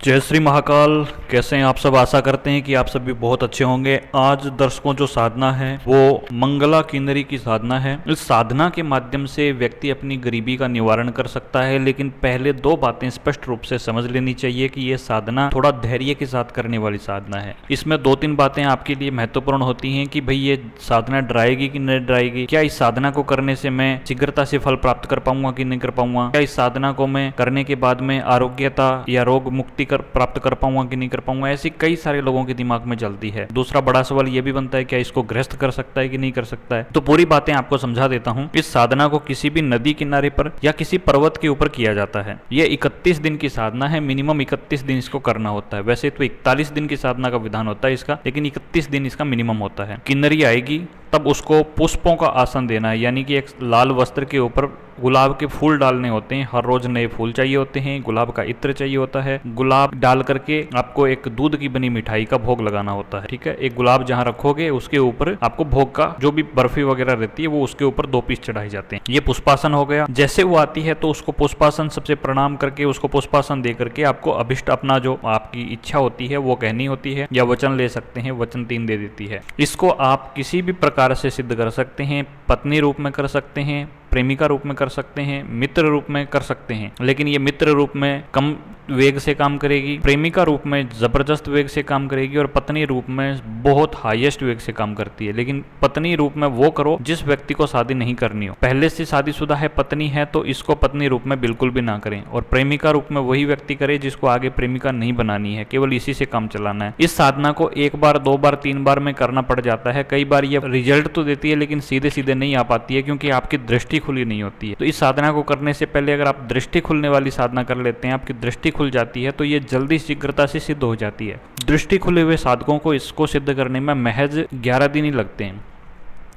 जय श्री महाकाल। कैसे हैं आप सब? आशा करते हैं कि आप सब भी बहुत अच्छे होंगे। आज दर्शकों जो साधना है वो मंगला किन्नरी की साधना है। इस साधना के माध्यम से व्यक्ति अपनी गरीबी का निवारण कर सकता है, लेकिन पहले दो बातें स्पष्ट रूप से समझ लेनी चाहिए कि ये साधना थोड़ा धैर्य के साथ करने वाली साधना है। इसमें दो तीन बातें आपके लिए महत्वपूर्ण होती हैं कि भाई ये साधना डराएगी कि नहीं डराएगी, क्या इस साधना को करने से मैं शीघ्रता से फल प्राप्त कर पाऊंगा कि नहीं कर पाऊंगा, क्या इस साधना को मैं करने के बाद में आरोग्यता या रोग मुक्ति प्राप्त कर पाऊंगा कि नहीं कर पाऊंगा। ऐसी कई सारे लोगों के दिमाग में चलती है। दूसरा बड़ा सवाल यह भी बनता है क्या इसको गृहस्थ कर सकता है कि नहीं कर सकता है। तो पूरी बातें आपको समझा देता हूं। इस साधना को किसी भी नदी किनारे पर या किसी पर्वत के ऊपर किया जाता है। यह 31 दिन की साधना है। मिनिमम 31 दिन इसको करना होता है। वैसे तो 41 दिन की साधना का विधान होता है इसका, लेकिन 31 दिन इसका मिनिमम होता है। किन्नरी आएगी तब उसको पुष्पों का आसन देना है, यानी कि एक लाल वस्त्र के ऊपर गुलाब के फूल डालने होते हैं। हर रोज नए फूल चाहिए होते हैं। गुलाब का इत्र चाहिए होता है। गुलाब डाल करके आपको एक दूध की बनी मिठाई का भोग लगाना होता है। ठीक है, एक गुलाब जहां रखोगे उसके ऊपर आपको भोग का जो भी बर्फी वगैरह रहती है वो उसके ऊपर 2 पीस चढ़ाए जाते हैं। ये पुष्पासन हो गया। जैसे वो आती है तो उसको पुष्पासन सबसे प्रणाम करके उसको पुष्पासन दे करके आपको अभिष्ट अपना जो आपकी इच्छा होती है वो कहनी होती है, या वचन ले सकते हैं। वचन 3 दे देती है। इसको आप किसी भी प्रकार से सिद्ध कर सकते हैं। पत्नी रूप में कर सकते हैं, प्रेमिका रूप में कर सकते हैं, मित्र रूप में कर सकते हैं। लेकिन ये मित्र रूप में कम वेग से काम करेगी, प्रेमिका रूप में जबरदस्त वेग से काम करेगी, और पत्नी रूप में बहुत हाईएस्ट वेग से काम करती है। लेकिन पत्नी रूप में वो करो जिस व्यक्ति को शादी नहीं करनी हो। पहले से शादीशुदा है, पत्नी है, तो इसको पत्नी रूप में बिल्कुल भी ना करें। और प्रेमिका रूप में वही व्यक्ति करे जिसको आगे प्रेमिका नहीं बनानी है, केवल इसी से काम चलाना है। इस साधना को 1 बार 2 बार 3 बार में करना पड़ जाता है। कई बार ये रिजल्ट तो देती है लेकिन सीधे सीधे नहीं आ पाती है, क्योंकि आपकी दृष्टि खुली नहीं होती है। तो इस साधना को करने से पहले अगर आप दृष्टि खुलने वाली साधना कर लेते हैं, आपकी दृष्टि खुल जाती है, तो ये जल्दी शीघ्रता से सिद्ध हो जाती है। दृष्टि खुले हुए साधकों को इसको सिद्ध करने में महज 11 दिन ही लगते हैं,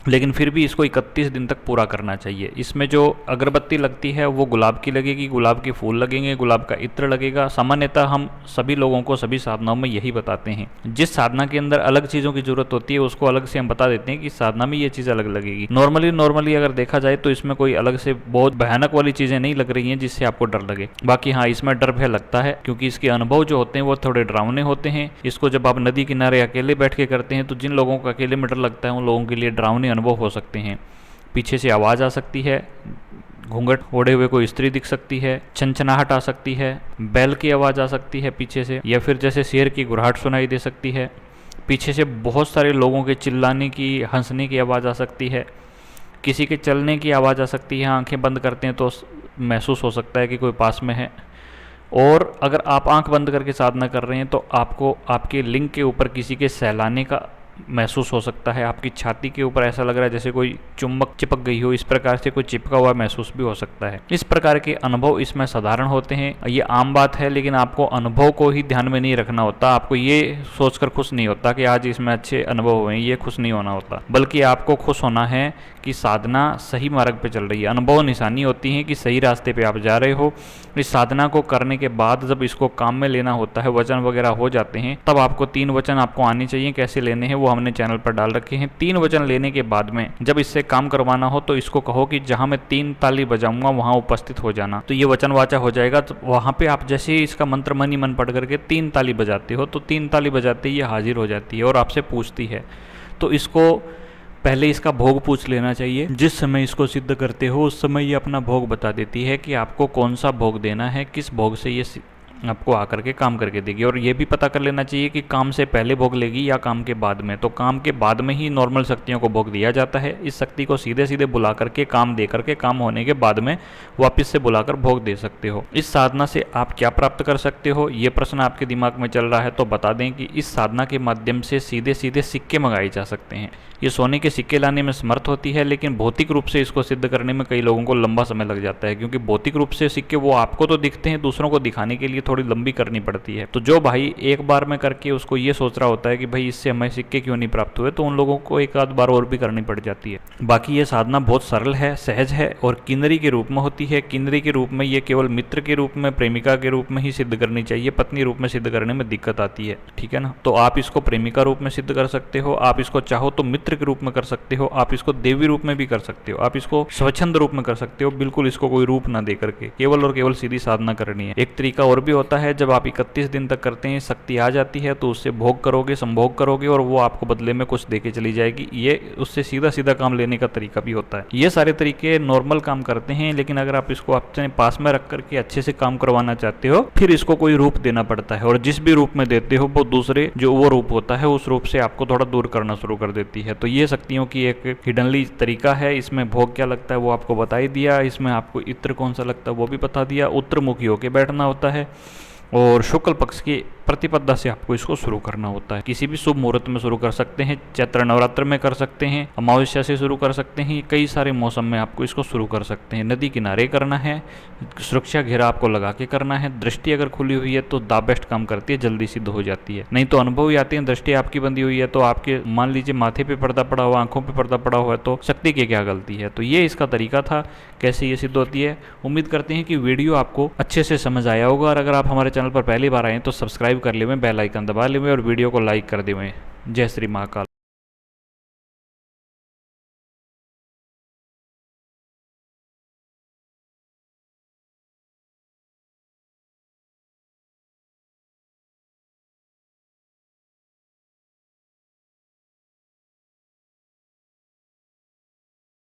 लेकिन फिर भी इसको 31 दिन तक पूरा करना चाहिए। इसमें जो अगरबत्ती लगती है वो गुलाब की लगेगी, गुलाब के फूल लगेंगे, गुलाब का इत्र लगेगा। सामान्यतः हम सभी लोगों को सभी साधनाओं में यही बताते हैं। जिस साधना के अंदर अलग चीज़ों की जरूरत होती है उसको अलग से हम बता देते हैं कि साधना में ये चीज़ अलग लगेगी। नॉर्मली अगर देखा जाए तो इसमें कोई अलग से बहुत भयानक वाली चीज़ें नहीं लग रही हैं जिससे आपको डर लगे। बाकी हाँ, इसमें डर भय लगता है, क्योंकि इसके अनुभव जो होते हैं वो थोड़े डरावने होते हैं। इसको जब आप नदी किनारे अकेले बैठ के करते हैं तो जिन लोगों को अकेले में डर लगता है उन लोगों के लिए डरावने अनुभव हो सकते हैं। पीछे से आवाज़ आ सकती है, घूंघट ओढ़े हुए कोई स्त्री दिख सकती है, छनछनाहट आ सकती है, बैल की आवाज़ आ सकती है पीछे से, या फिर जैसे शेर की गुर्राहट सुनाई दे सकती है। पीछे से बहुत सारे लोगों के चिल्लाने की, हंसने की आवाज़ आ सकती है। किसी के चलने की आवाज़ आ सकती है। आंखें बंद करते हैं तो महसूस हो सकता है कि कोई पास में है। और अगर आप आंख बंद करके साधना कर रहे हैं तो आपको आपके लिंग के ऊपर किसी के सहलाने का महसूस हो सकता है। आपकी छाती के ऊपर ऐसा लग रहा है जैसे कोई चुंबक चिपक गई हो, इस प्रकार से कोई चिपका हुआ महसूस भी हो सकता है। इस प्रकार के अनुभव इसमें साधारण होते हैं। ये आम बात है, लेकिन आपको अनुभव को ही ध्यान में नहीं रखना होता। आपको ये सोचकर खुश नहीं होता कि आज इसमें अच्छे अनुभव हुए, ये खुश नहीं होना होता, बल्कि आपको खुश होना है कि साधना सही मार्ग पे चल रही है। अनुभव निशानी होती है कि सही रास्ते पे आप जा रहे हो। इस साधना को करने के बाद जब इसको काम में लेना होता है, वचन वगैरह हो जाते हैं, तब आपको 3 वचन आपको आने चाहिए। कैसे लेने हैं वो हमने चैनल पर डाल रखे हैं। 3 वचन लेने के बाद में जब इससे काम करवाना हो तो इसको कहो कि जहां मैं 3 ताली बजाऊंगा वहां उपस्थित हो जाना। तो ये वचन वाचा हो जाएगा। तो वहां पे आप जैसे ही इसका मंत्र मन ही मन पढ़ करके 3 ताली बजाते हो, तो 3 ताली बजाते ही ये हाजिर हो जाती है और आपसे पूछती है। तो इसको पहले इसका भोग पूछ लेना चाहिए। जिस समय इसको सिद्ध करते हो उस समय ये अपना भोग बता देती है कि आपको कौन सा भोग देना है, किस भोग से ये आपको आकर के काम करके देगी। और ये भी पता कर लेना चाहिए कि काम से पहले भोग लेगी या काम के बाद में। तो काम के बाद में ही नॉर्मल शक्तियों को भोग दिया जाता है। इस शक्ति को सीधे सीधे बुला करके काम दे करके काम होने के बाद में वापस से बुलाकर भोग दे सकते हो। इस साधना से आप क्या प्राप्त कर सकते हो, ये प्रश्न आपके दिमाग में चल रहा है, तो बता दें कि इस साधना के माध्यम से सीधे सीधे सिक्के मंगाए जा सकते हैं। ये सोने के सिक्के लाने में समर्थ होती है, लेकिन भौतिक रूप से इसको सिद्ध करने में कई लोगों को लंबा समय लग जाता है, क्योंकि भौतिक रूप से सिक्के वो आपको तो दिखते हैं, दूसरों को दिखाने के लिए थोड़ी लंबी करनी पड़ती है। तो जो भाई एक बार में करके उसको ये सोच रहा होता है कि भाई इससे हमें सिक्के क्यों नहीं प्राप्त हुए, तो उन लोगों को एक आध बार और भी करनी पड़ जाती है। बाकी ये साधना बहुत सरल है, सहज है और किन्नरी के रूप में होती है। किन्नरी के रूप में ये केवल मित्र के रूप में, प्रेमिका के रूप में ही सिद्ध करनी चाहिए। पत्नी रूप में सिद्ध करने में दिक्कत आती है, ठीक है ना। तो आप इसको प्रेमिका रूप में सिद्ध कर सकते हो, आप इसको चाहो तो मित्र के रूप में कर सकते हो, आप इसको देवी रूप में भी कर सकते हो, आप इसको स्वच्छंद रूप में कर सकते हो। बिल्कुल इसको कोई रूप ना दे करके केवल और केवल सीधी साधना करनी है। एक तरीका और भी होता है जब आप 31 दिन तक करते हैं, शक्ति आ जाती है तो उससे भोग करोगे, संभोग करोगे और वो आपको बदले में कुछ देके चली जाएगी। ये उससे सीधा सीधा काम लेने का तरीका भी होता है। ये सारे तरीके नॉर्मल काम करते हैं, लेकिन अगर आप इसको अपने पास में रख करके अच्छे से काम करवाना चाहते हो फिर इसको कोई रूप देना पड़ता है, और जिस भी रूप में देते हो वो दूसरे जो वो रूप होता है उस रूप से आपको थोड़ा दूर करना शुरू कर देती है। तो ये शक्तियों की एक हिडनली तरीका है। इसमें भोग क्या लगता है वो आपको बता ही दिया, इसमें आपको इत्र कौन सा लगता है वो भी बता दिया। उत्तरमुखी होके बैठना होता है और शुक्ल पक्ष की प्रतिपदा से आपको इसको शुरू करना होता है। किसी भी शुभ मुहूर्त में शुरू कर सकते हैं, चैत्र नवरात्र में कर सकते हैं, अमावस्या से शुरू कर सकते हैं, कई सारे मौसम में आपको इसको शुरू कर सकते हैं। नदी किनारे करना है, सुरक्षा घेरा आपको लगा के करना है। दृष्टि अगर खुली हुई है तो द बेस्ट काम करती है, जल्दी सिद्ध हो जाती है। नहीं तो अनुभव ही आते हैं, दृष्टि आपकी बंदी हुई है तो आपके मान लीजिए माथे पे पर्दा पड़ा हुआ, आंखों पे पर्दा पड़ा हुआ है तो शक्ति की क्या गलती है। तो ये इसका तरीका था कैसे ये सिद्ध होती है। उम्मीद करते हैं कि वीडियो आपको अच्छे से समझ आया होगा, और अगर आप हमारे चैनल पर पहली बार आए तो सब्सक्राइब कर लें, बेल आइकन दबा लें और वीडियो को लाइक कर दें। जय श्री महाकाल।